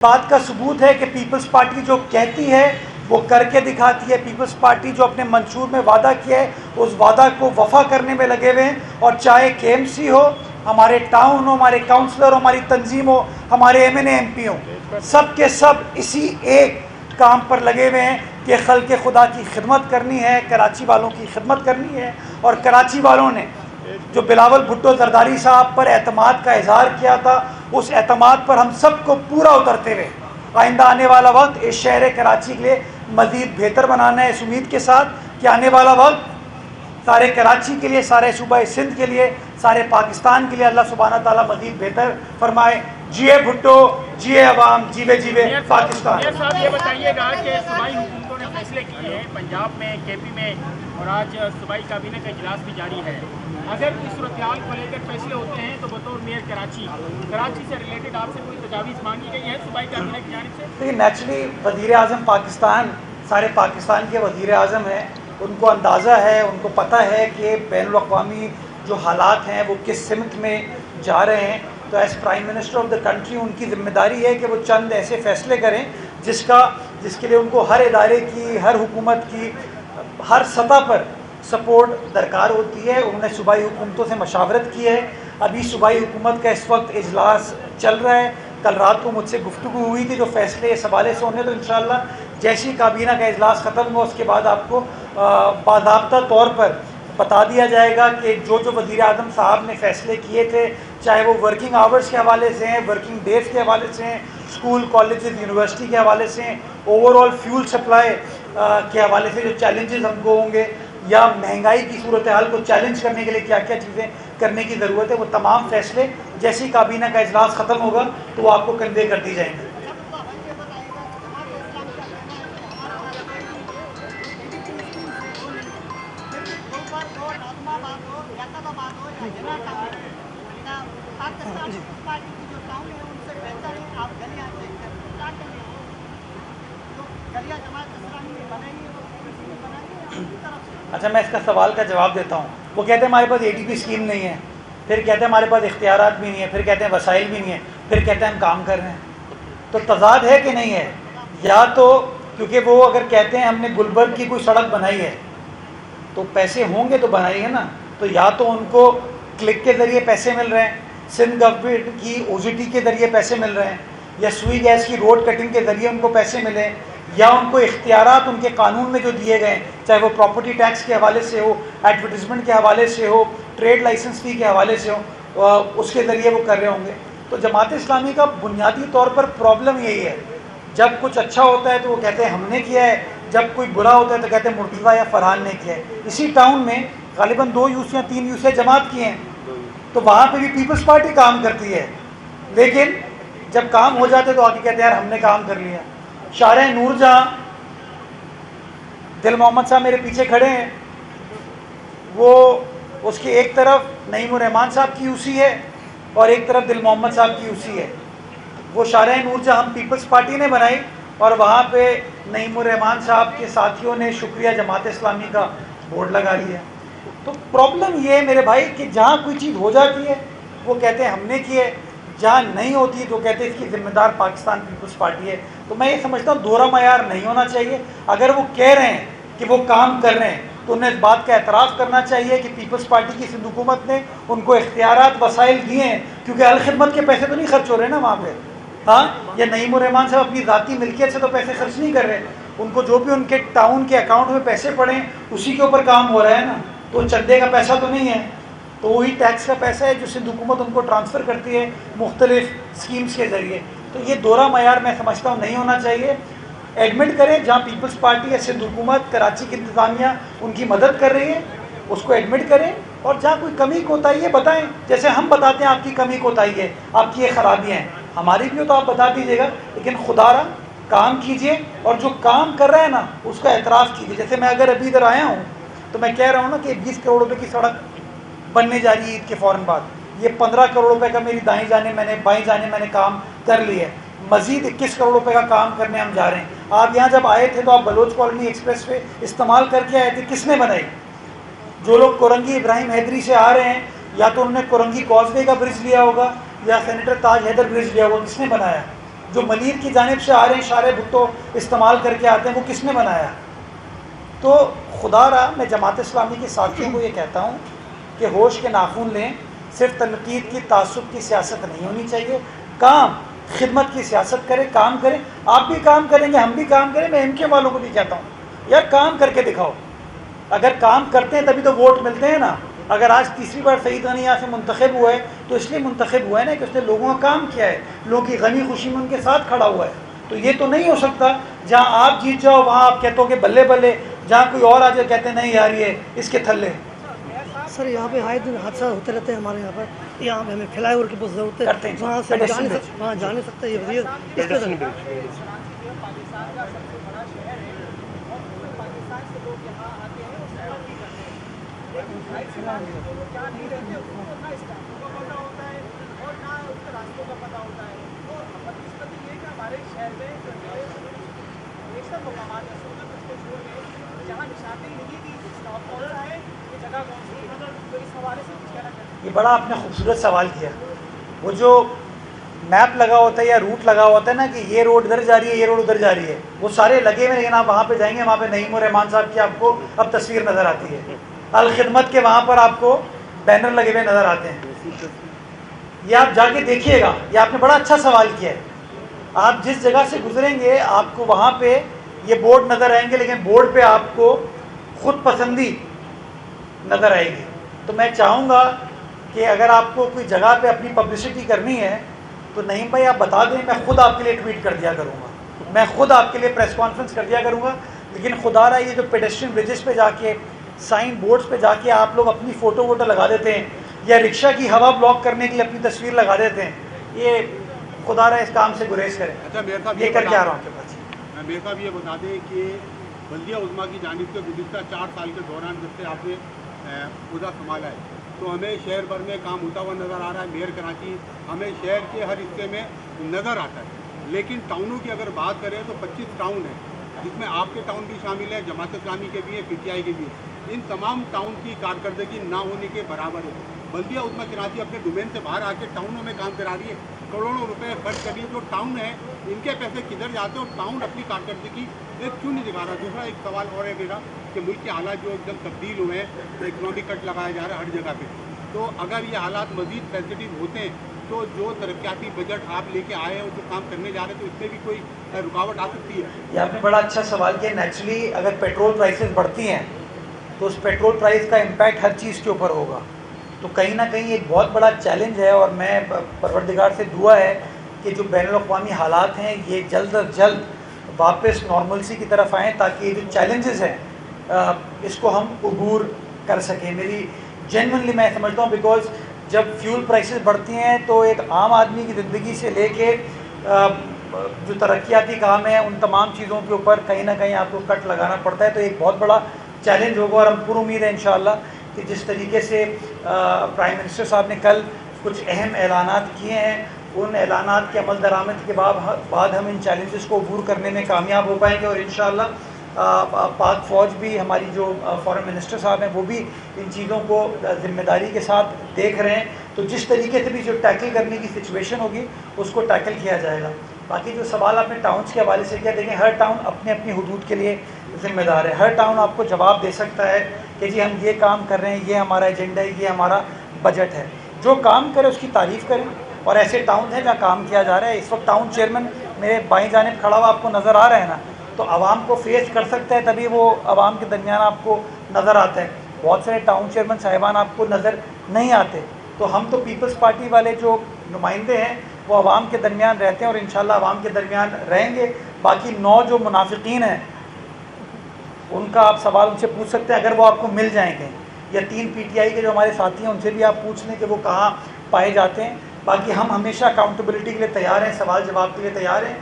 بات کا ثبوت ہے کہ پیپلز پارٹی جو کہتی ہے وہ کر کے دکھاتی ہے. پیپلز پارٹی جو اپنے منشور میں وعدہ کیا ہے اس وعدہ کو وفا کرنے میں لگے ہوئے ہیں. اور چاہے کے ایم سی ہو, ہمارے ٹاؤن ہو, ہمارے کاؤنسلر ہو, ہماری تنظیم ہو, ہمارے M N A M P ہوں, سب کے سب اسی ایک کام پر لگے ہوئے ہیں کہ خلق خدا کی خدمت کرنی ہے, کراچی والوں کی خدمت کرنی ہے. اور کراچی والوں نے جو بلاول بھٹو زرداری صاحب پر اعتماد کا اظہار کیا تھا, اس اعتماد پر ہم سب کو پورا اترتے ہوئے آئندہ آنے والا وقت اس شہر کراچی کے لیے مزید بہتر بنانا ہے, اس امید کے ساتھ کہ آنے والا وقت سارے کراچی کے لیے, سارے صوبہ سندھ کے لیے, سارے پاکستان کے لیے اللہ سبحانہ تعالیٰ مزید بہتر فرمائے. جیے بھٹو, جیے عوام, جیوے جیوے پاکستان. صاحب یہ بتائیے گا کہ صوبائی حکومتوں نے فیصلے کیے ہیں پنجاب میں, کے پی میں, اور آج صوبائی کابینہ کا اجلاس بھی جاری ہے. اگر اس صورتحال کو لے کر فیصلے ہوتے ہیں تو بطور میئر کراچی سے ریلیٹڈ آپ سے کوئی تجاویز مانگی گئی ہے صوبائی کابینہ کی جانب سے؟ دیکھیے نیچرلی وزیر اعظم پاکستان سارے پاکستان کے وزیر اعظم ہیں, ان کو اندازہ ہے, ان کو پتہ ہے کہ بین الاقوامی جو حالات ہیں وہ کس سمت میں جا رہے ہیں. تو as prime minister of the country in کی ذمہ داری ہے کہ وہ چند ایسے فیصلے کریں جس کے لیے ان کو ہر ادارے کی, ہر حکومت کی, ہر سطح پر سپورٹ درکار ہوتی ہے. انہوں نے صوبائی حکومتوں سے مشاورت کی ہے. ابھی صوبائی حکومت کا اس وقت اجلاس چل رہا ہے. کل رات کو مجھ سے گفتگو ہوئی تھی جو فیصلے اس حوالے سے ہونے, تو انشاءاللہ جیسی کابینہ کا اجلاس ختم ہوا اس کے بعد آپ کو باضابطہ طور پر بتا دیا جائے گا کہ جو وزیر اعظم صاحب نے فیصلے کیے تھے, چاہے وہ ورکنگ آورز کے حوالے سے ہیں, ورکنگ ڈیز کے حوالے سے ہیں, اسکول کالجز یونیورسٹی کے حوالے سے ہیں, اوور آل فیول سپلائی کے حوالے سے جو چیلنجز ہم کو ہوں گے, یا مہنگائی کی صورتحال کو چیلنج کرنے کے لیے کیا کیا چیزیں کرنے کی ضرورت ہے, وہ تمام فیصلے جیسی کابینہ کا اجلاس ختم ہوگا تو وہ آپ کو کنوے کر دی جائیں گے. اچھا, میں اس کا سوال کا جواب دیتا ہوں. وہ کہتے ہیں ہمارے پاس اے ڈی پی اسکیم نہیں ہے, پھر کہتے ہیں ہمارے پاس اختیارات بھی نہیں ہیں, پھر کہتے ہیں وسائل بھی نہیں ہیں, پھر کہتے ہیں ہم کام کر رہے ہیں. تو تضاد ہے کہ نہیں ہے؟ یا تو کیونکہ وہ اگر کہتے ہیں ہم نے گلبرگ کی کوئی سڑک بنائی ہے تو پیسے ہوں گے تو بنائی ہے نا, تو یا تو ان کو کلک کے ذریعے پیسے مل رہے ہیں, سندھ گورنمنٹ کی او زی ٹی کے ذریعے پیسے مل رہے ہیں, یا سوئی گیس کی روڈ کٹنگ کے ذریعے ان کو پیسے ملے, یا ان کو اختیارات ان کے قانون میں جو دیے گئے ہیں, چاہے وہ پراپرٹی ٹیکس کے حوالے سے ہو, ایڈورٹیزمنٹ کے حوالے سے ہو, ٹریڈ لائسنس فی کے حوالے سے ہو, اس کے ذریعے وہ کر رہے ہوں گے. تو جماعت اسلامی کا بنیادی طور پر پرابلم یہی ہے, جب کچھ اچھا ہوتا ہے تو وہ کہتے ہیں ہم نے کیا ہے, جب کوئی برا ہوتا ہے تو کہتے ہیں مرتضیٰ یا فرحان نے کیا ہے. اسی ٹاؤن میں غالباً 2 یو سی یا 3 یو سی جماعت کیے ہیں, تو وہاں پہ بھی پیپلز پارٹی کام کرتی ہے, لیکن جب کام ہو جاتے تو آگے کہتے ہیں یار ہم نے کام کر لیا. شارع نور جہاں دل محمد صاحب میرے پیچھے کھڑے ہیں, وہ اس کے ایک طرف نعیم الرحمان صاحب کی یو سی ہے اور ایک طرف دل محمد صاحب کی یو سی ہے. وہ شارع نور جہاں ہم پیپلز پارٹی نے بنائی, اور وہاں پہ نعیم الرحمان صاحب کے ساتھیوں نے شکریہ جماعت اسلامی کا بورڈ لگا لیا. تو پرابلم یہ ہے میرے بھائی کہ جہاں کوئی چیز ہو جاتی ہے وہ کہتے ہیں ہم نے کی ہے, جہاں نہیں ہوتی تو کہتے ہیں اس کی ذمہ دار پاکستان پیپلز پارٹی ہے. تو میں یہ سمجھتا ہوں دوہرا معیار نہیں ہونا چاہیے. اگر وہ کہہ رہے ہیں کہ وہ کام کر رہے ہیں تو انہیں اس بات کا اعتراف کرنا چاہیے کہ پیپلز پارٹی کی سندھ حکومت نے ان کو اختیارات, وسائل دیے ہیں, کیونکہ الخدمت کے پیسے تو نہیں خرچ ہو رہے نا وہاں پہ. ہاں, یا نعیم الرحمان صاحب اپنی ذاتی ملکیت سے تو پیسے خرچ نہیں کر رہے, ان کو جو بھی ان کے ٹاؤن کے اکاؤنٹ میں پیسے پڑے ہیں اسی کے اوپر کام ہو رہا ہے نا. تو چندے کا پیسہ تو نہیں ہے, تو وہی ٹیکس کا پیسہ ہے جو سندھ حکومت ان کو ٹرانسفر کرتی ہے مختلف اسکیمز کے ذریعے. تو یہ دوہرا معیار میں سمجھتا ہوں نہیں ہونا چاہیے. ایڈمٹ کریں جہاں پیپلز پارٹی یا سندھ حکومت, کراچی کی انتظامیہ ان کی مدد کر رہی ہے اس کو ایڈمٹ کریں, اور جہاں کوئی کمی کوتاہی ہے بتائیں, جیسے ہم بتاتے ہیں آپ کی کمی کوتاہی ہے, آپ کی یہ خرابیاں ہیں, ہماری بھی ہو تو آپ بتا دیجیے گا, لیکن خدا را کام کیجئے اور جو کام کر رہے ہیں نا اس کا اعتراف کیجیے. جیسے میں اگر ابھی ادھر آیا ہوں تو میں کہہ رہا ہوں نا کہ 20 کروڑ روپے کی سڑک بننے جا رہی ہے عید کے فوراً بعد, یہ 15 کروڑ روپے کا میری بائیں جانے میں نے کام کر لی ہے, مزید 21 کروڑ روپے کا کام کرنے ہم جا رہے ہیں. آپ یہاں جب آئے تھے تو آپ بلوچ کالونی ایکسپریس وے استعمال کر کے آئے تھے, کس نے بنائی؟ جو لوگ کورنگی ابراہیم حیدری سے آ رہے ہیں یا تو انہوں نے کورنگی کاز وے کا برج لیا ہوگا یا سینیٹر تاج حیدر برج لیا ہوگا, کس نے بنایا؟ جو منیر کی جانب سے آ رہے ہیں اشارے بھٹو استعمال کر کے آتے ہیں، وہ کس نے بنایا؟ تو خدا را میں جماعت اسلامی کے ساتھیوں کو یہ کہتا ہوں کہ ہوش کے ناخن لیں، صرف تنقید کی تعصب کی سیاست نہیں ہونی چاہیے، کام خدمت کی سیاست کریں، کام کریں، آپ بھی کام کریں گے، ہم بھی کام کریں، میں ایم کے والوں کو بھی کہتا ہوں یار کام کر کے دکھاؤ، اگر کام کرتے ہیں تبھی تو ووٹ ملتے ہیں نا۔ اگر آج تیسری بار سعید غنی یہاں سے منتخب ہوا ہے تو اس لیے منتخب ہوا ہے نا کہ اس نے لوگوں کا کام کیا ہے، لوگوں کی غمی خوشی میں ان کے ساتھ کھڑا ہوا ہے۔ تو یہ تو نہیں ہو سکتا جہاں آپ جیت جاؤ وہاں آپ کہتے ہو کہ بلے بلے، جہاں کوئی اور آ جائے کہتے ہیں نہیں یار یہ اس کے تھلے۔ سر یہاں پہ آئے دن حادثہ ہوتے رہتے ہیں ہمارے یہاں پر، یہاں پہ ہمیں فلائی اوور کی بہت ضرورت کرتے ہے، ہیں وہاں سے pedestrian وہاں جا نہیں سکتے، یہ وزیر اس طرح یہ بڑا آپ نے خوبصورت سوال کیا۔ وہ جو میپ لگا ہوتا ہے یا روٹ لگا ہوتا ہے نا کہ یہ روڈ ادھر جا رہی ہے، یہ روڈ ادھر جا رہی ہے، وہ سارے لگے ہوئے، لیکن آپ وہاں پہ جائیں گے وہاں پہ نعیم الرحمان صاحب کی آپ کو اب تصویر نظر آتی ہے، الخدمت کے وہاں پر آپ کو بینر لگے ہوئے نظر آتے ہیں۔ یہ آپ جا کے دیکھیے گا، یہ آپ نے بڑا اچھا سوال کیا ہے۔ آپ جس جگہ سے گزریں گے آپ کو وہاں پہ یہ بورڈ نظر آئیں گے، لیکن بورڈ پہ آپ کو خود پسندی نظر آئے گی۔ تو میں چاہوں گا کہ اگر آپ کو کوئی جگہ پہ اپنی پبلسٹی کرنی ہے تو نعیم بھائی آپ بتا دیں، میں خود آپ کے لیے ٹویٹ کر دیا کروں گا، میں خود آپ کے لیے پریس کانفرنس کر دیا کروں گا۔ لیکن خدا رہا یہ جو پیڈسٹرین برجز پہ جا کے سائن بورڈز پہ جا کے آپ لوگ اپنی فوٹو ووٹو لگا دیتے ہیں یا رکشہ کی ہوا بلاک کرنے کے لیے اپنی تصویر لگا دیتے ہیں، یہ خدا رہا اس کام سے گریز کریں۔ اچھا میرے صاحب یہ کر کے آ رہا ہوں آپ کے پاس۔ میرے صاحب یہ بتا دیں کہ بلدیہ عظمیٰ کی جانب سے گزشتہ 4 سال کے دوران جب سے آپ نے عہدہ سنبھالا ہے تو ہمیں شہر بھر میں کام ہوتا ہوا نظر آ رہا ہے، میئر کراچی ہمیں شہر کے ہر حصے میں نظر آتا ہے، لیکن ٹاؤنوں کی اگر بات کریں تو 25 ٹاؤن ہیں، جس میں آپ کے ٹاؤن بھی شامل ہے، جماعت اسلامی کے بھی ہیں، پی ٹی آئی کے بھی ہیں۔ ان تمام ٹاؤن کی کارکردگی نہ ہونے کے برابر ہے۔ بلدیہ عظمیٰ کراچی اپنے ڈومین سے باہر آ کے ٹاؤنوں میں کام کرا رہی ہے، کروڑوں روپے خرچ کر رہی ہے، جو ٹاؤن ہے ان کے پیسے کدھر جاتے ہیں اور ٹاؤن اپنی کارکردگی کیوں نہیں دکھا رہا؟ دوسرا ایک سوال اور ہے میرا کہ ملک کے حالات جو ایک دم تبدیل ہوئے ہیں، اکنامک کٹ لگایا جا رہا ہے ہر جگہ پہ، تو اگر یہ حالات مزید پازیٹیو ہوتے ہیں تو جو ترقیاتی بجٹ آپ لے کے آئے ہیں اور جو کام کرنے جا رہے ہیں تو اس میں بھی کوئی رکاوٹ آ سکتی ہے؟ یہ آپ نے بڑا اچھا سوال کیا۔ نیچرلی اگر پیٹرول پرائسز بڑھتی ہیں تو اس پیٹرول پرائز کا امپیکٹ ہر چیز کے اوپر ہوگا، تو کہیں نہ کہیں ایک بہت بڑا چیلنج ہے، اور میں پروردگار سے دعا ہے کہ جو بین الاقوامی حالات ہیں یہ جلد از جلد واپس نارملسی کی طرف آئیں تاکہ یہ جو چیلنجز ہیں اس کو ہم عبور کر سکیں۔ میری جینونلی میں سمجھتا ہوں بیکاز جب فیول پرائسز بڑھتی ہیں تو ایک عام آدمی کی زندگی سے لے کے جو ترقیاتی کام ہیں ان تمام چیزوں کے اوپر کہیں نہ کہیں آپ کو کٹ لگانا پڑتا ہے، تو ایک بہت بڑا چیلنج ہوگا، اور ہم پر امید ہے انشاءاللہ کہ جس طریقے سے پرائم منسٹر صاحب نے کل کچھ اہم اعلانات کیے ہیں، ان اعلانات کے عمل درآمد کے بعد ہم ان چیلنجز کو عبور کرنے میں کامیاب ہو پائیں گے، اور انشاءاللہ پاک فوج بھی، ہماری جو فارن منسٹر صاحب ہیں وہ بھی ان چیزوں کو ذمہ داری کے ساتھ دیکھ رہے ہیں، تو جس طریقے سے بھی جو ٹیکل کرنے کی سچویشن ہوگی اس کو ٹیکل کیا جائے گا۔ باقی جو سوال آپ نے ٹاؤنس کے حوالے سے کیا، دیکھیں ہر ٹاؤن اپنے اپنی حدود کے لیے ذمہ دار ہے، ہر ٹاؤن آپ کو جواب دے سکتا ہے کہ جی ہم یہ کام کر رہے ہیں، یہ ہمارا ایجنڈا ہے، یہ ہمارا بجٹ ہے۔ جو کام کرے اس کی تعریف کریں، اور ایسے ٹاؤن ہیں جہاں کام کیا جا رہا ہے۔ اس وقت ٹاؤن چیئرمین میرے بائیں جانب کھڑا ہوا آپ کو نظر آ رہا ہے نا، تو عوام کو فیس کر سکتا ہے تبھی وہ عوام کے درمیان آپ کو نظر آتا ہے۔ بہت سارے ٹاؤن چیئرمین صاحبان آپ کو نظر نہیں آتے، تو ہم تو پیپلز پارٹی والے جو نمائندے ہیں وہ عوام کے درمیان رہتے ہیں اور انشاءاللہ عوام کے درمیان رہیں گے۔ باقی 9 جو منافقین ہیں ان کا آپ سوال ان سے پوچھ سکتے ہیں اگر وہ آپ کو مل جائیں گے، یا 3 پی ٹی آئی کے جو ہمارے ساتھی ہیں ان سے بھی آپ پوچھ لیں کہ وہ کہاں پائے جاتے ہیں۔ باقی ہم ہمیشہ اکاؤنٹیبلٹی کے لیے تیار ہیں، سوال جواب کے لیے تیار ہیں۔